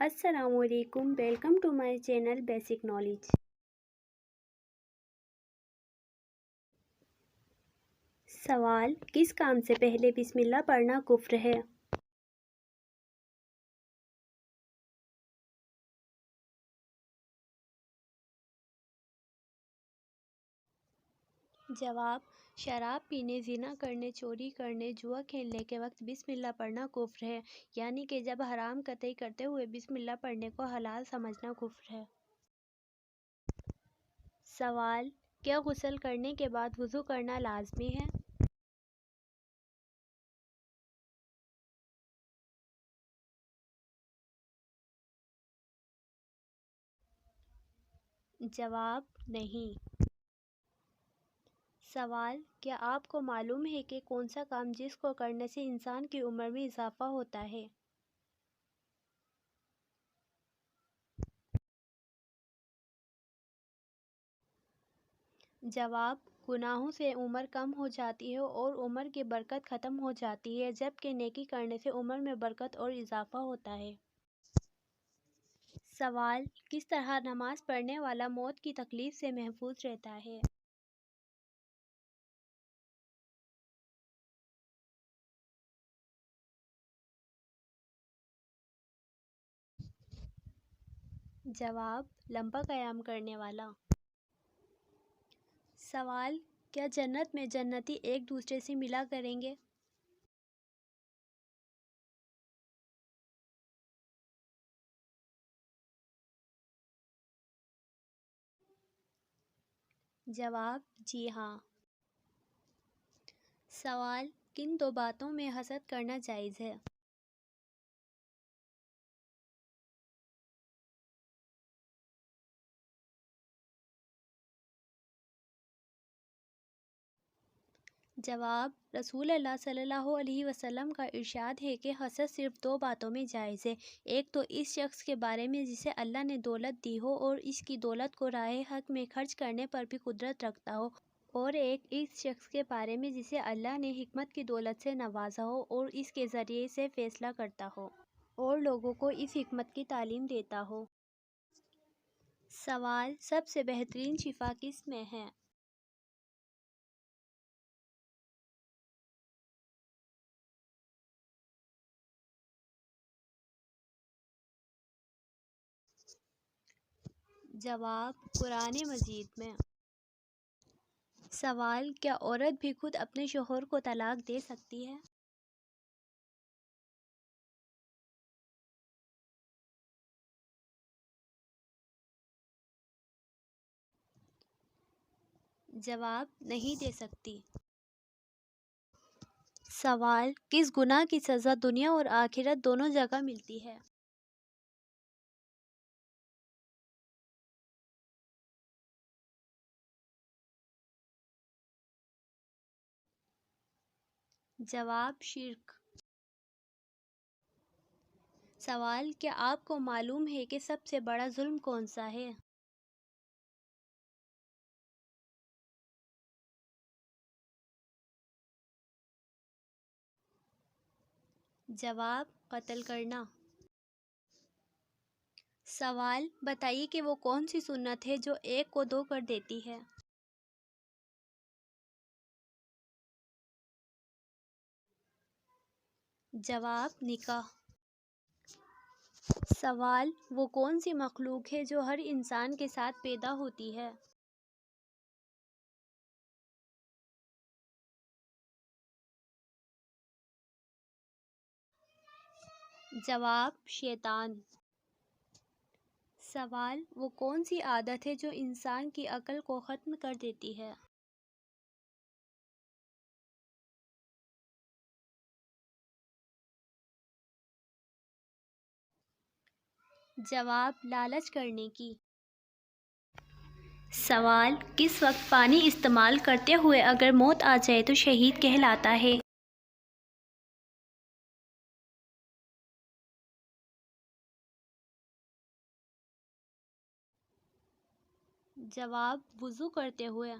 السلام علیکم، welcome to my channel basic knowledge. سوال: کس کام سے پہلے بسم اللہ پڑھنا کفر ہے؟ جواب: شراب پینے، زنا کرنے، چوری کرنے، جوا کھیلنے کے وقت بسم اللہ پڑھنا کفر ہے، یعنی کہ جب حرام قطعی کرتے ہوئے بسم اللہ پڑھنے کو حلال سمجھنا کفر ہے۔ سوال: کیا غسل کرنے کے بعد وضو کرنا لازمی ہے؟ جواب: نہیں۔ سوال: کیا آپ کو معلوم ہے کہ کون سا کام جس کو کرنے سے انسان کی عمر میں اضافہ ہوتا ہے؟ جواب: گناہوں سے عمر کم ہو جاتی ہے اور عمر کی برکت ختم ہو جاتی ہے، جبکہ نیکی کرنے سے عمر میں برکت اور اضافہ ہوتا ہے۔ سوال: کس طرح نماز پڑھنے والا موت کی تکلیف سے محفوظ رہتا ہے؟ جواب: لمبا قیام کرنے والا۔ سوال: کیا جنت میں جنتی ایک دوسرے سے ملا کریں گے؟ جواب: جی ہاں۔ سوال: کن دو باتوں میں حسد کرنا جائز ہے؟ جواب: رسول اللہ صلی اللہ علیہ وسلم کا ارشاد ہے کہ حسد صرف دو باتوں میں جائز ہے، ایک تو اس شخص کے بارے میں جسے اللہ نے دولت دی ہو اور اس کی دولت کو راہ حق میں خرچ کرنے پر بھی قدرت رکھتا ہو، اور ایک اس شخص کے بارے میں جسے اللہ نے حکمت کی دولت سے نوازا ہو اور اس کے ذریعے سے فیصلہ کرتا ہو اور لوگوں کو اس حکمت کی تعلیم دیتا ہو۔ سوال: سب سے بہترین شفا کس میں ہے؟ جواب: قرآن مجید میں۔ سوال: کیا عورت بھی خود اپنے شوہر کو طلاق دے سکتی ہے؟ جواب: نہیں دے سکتی۔ سوال: کس گناہ کی سزا دنیا اور آخرت دونوں جگہ ملتی ہے؟ جواب: شرک۔ سوال: کیا آپ کو معلوم ہے کہ سب سے بڑا ظلم کون سا ہے؟ جواب: قتل کرنا۔ سوال: بتائیے کہ وہ کون سی سنت ہے جو ایک کو دو کر دیتی ہے؟ جواب: نکاح۔ سوال: وہ کون سی مخلوق ہے جو ہر انسان کے ساتھ پیدا ہوتی ہے؟ جواب: شیطان۔ سوال: وہ کون سی عادت ہے جو انسان کی عقل کو ختم کر دیتی ہے؟ جواب: لالچ کرنے کی۔ سوال: کس وقت پانی استعمال کرتے ہوئے اگر موت آ جائے تو شہید کہلاتا ہے؟ جواب: وضو کرتے ہوئے۔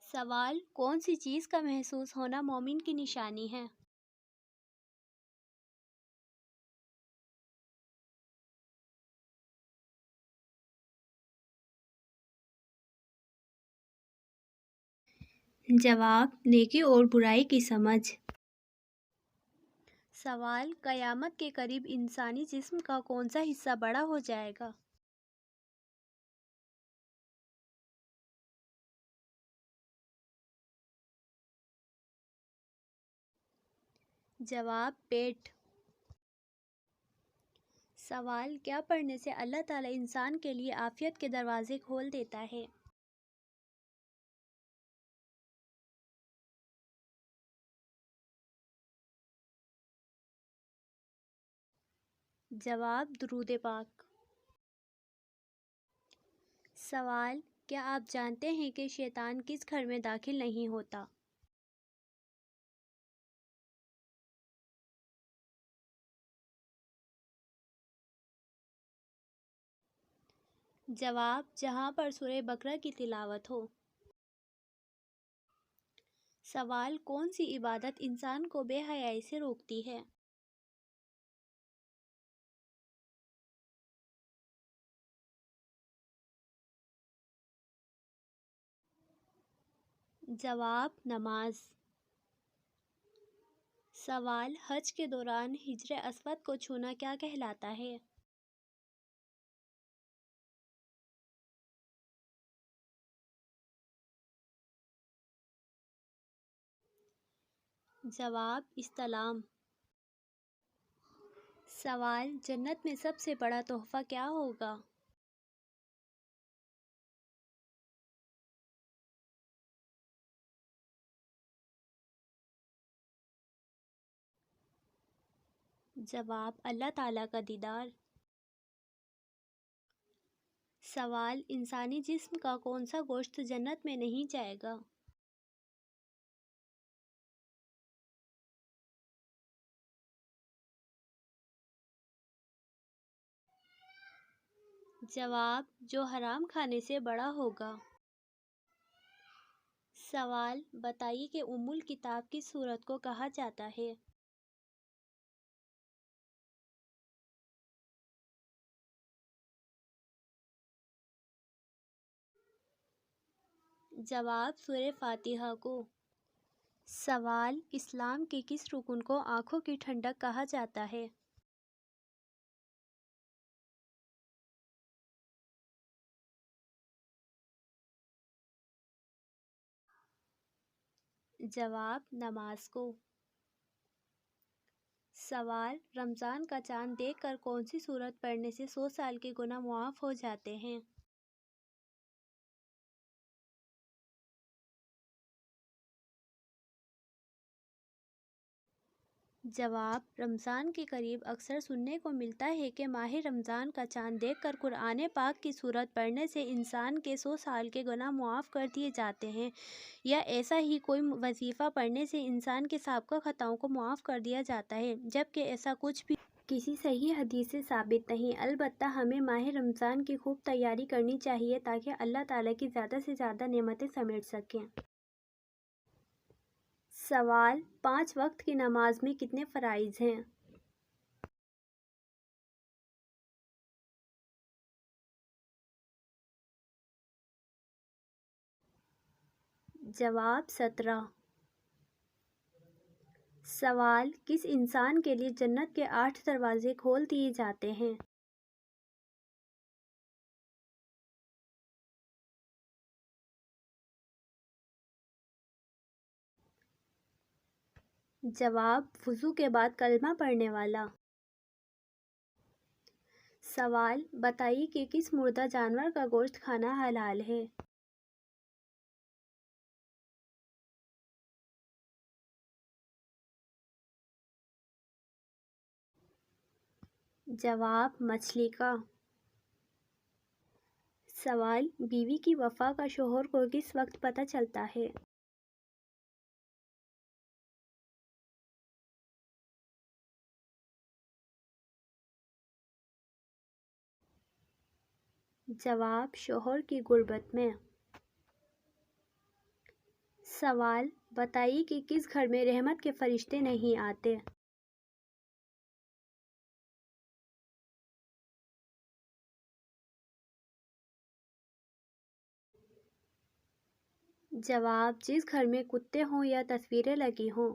سوال: کون سی چیز کا محسوس ہونا مومن کی نشانی ہے؟ جواب: نیکی اور برائی کی سمجھ۔ سوال: قیامت کے قریب انسانی جسم کا کون سا حصہ بڑا ہو جائے گا؟ جواب: پیٹ۔ سوال: کیا پڑھنے سے اللہ تعالیٰ انسان کے لیے عافیت کے دروازے کھول دیتا ہے؟ جواب: درود پاک۔ سوال: کیا آپ جانتے ہیں کہ شیطان کس گھر میں داخل نہیں ہوتا؟ جواب: جہاں پر سورہ بقرہ کی تلاوت ہو۔ سوال: کون سی عبادت انسان کو بے حیائی سے روکتی ہے؟ جواب: نماز۔ سوال: حج کے دوران حجر اسود کو چھونا کیا کہلاتا ہے؟ جواب: استلام۔ سوال: جنت میں سب سے بڑا تحفہ کیا ہوگا؟ جواب: اللہ تعالیٰ کا دیدار۔ سوال: انسانی جسم کا کون سا گوشت جنت میں نہیں جائے گا؟ جواب: جو حرام کھانے سے بڑا ہوگا۔ سوال: بتائیے کہ ام الکتاب کس سورت کو کہا جاتا ہے؟ جواب: سورہ فاتحہ کو۔ سوال: اسلام کے کس رکن کو آنکھوں کی ٹھنڈک کہا جاتا ہے؟ جواب: نماز کو۔ سوال: رمضان کا چاند دیکھ کر کون سی سورت پڑھنے سے 100 سال کے گناہ معاف ہو جاتے ہیں؟ جواب: رمضان کے قریب اکثر سننے کو ملتا ہے کہ ماہ رمضان کا چاند دیکھ کر قرآن پاک کی سورت پڑھنے سے انسان کے 100 سال کے گناہ معاف کر دیے جاتے ہیں، یا ایسا ہی کوئی وظیفہ پڑھنے سے انسان کے سابقہ خطاؤں کو معاف کر دیا جاتا ہے، جبکہ ایسا کچھ بھی کسی صحیح حدیث سے ثابت نہیں۔ البتہ ہمیں ماہ رمضان کی خوب تیاری کرنی چاہیے تاکہ اللہ تعالیٰ کی زیادہ سے زیادہ نعمتیں سمیٹ سکیں۔ سوال: 5 وقت کی نماز میں کتنے فرائض ہیں؟ جواب: 17۔ سوال: کس انسان کے لیے جنت کے 8 دروازے کھول دیے جاتے ہیں؟ جواب: وضو کے بعد کلمہ پڑھنے والا۔ سوال: بتائیے کہ کس مردہ جانور کا گوشت کھانا حلال ہے؟ جواب: مچھلی کا۔ سوال: بیوی کی وفا کا شوہر کو کس وقت پتہ چلتا ہے؟ جواب: شوہر کی غربت میں۔ سوال: بتائیے کہ کس گھر میں رحمت کے فرشتے نہیں آتے؟ جواب: جس گھر میں کتے ہوں یا تصویریں لگی ہوں۔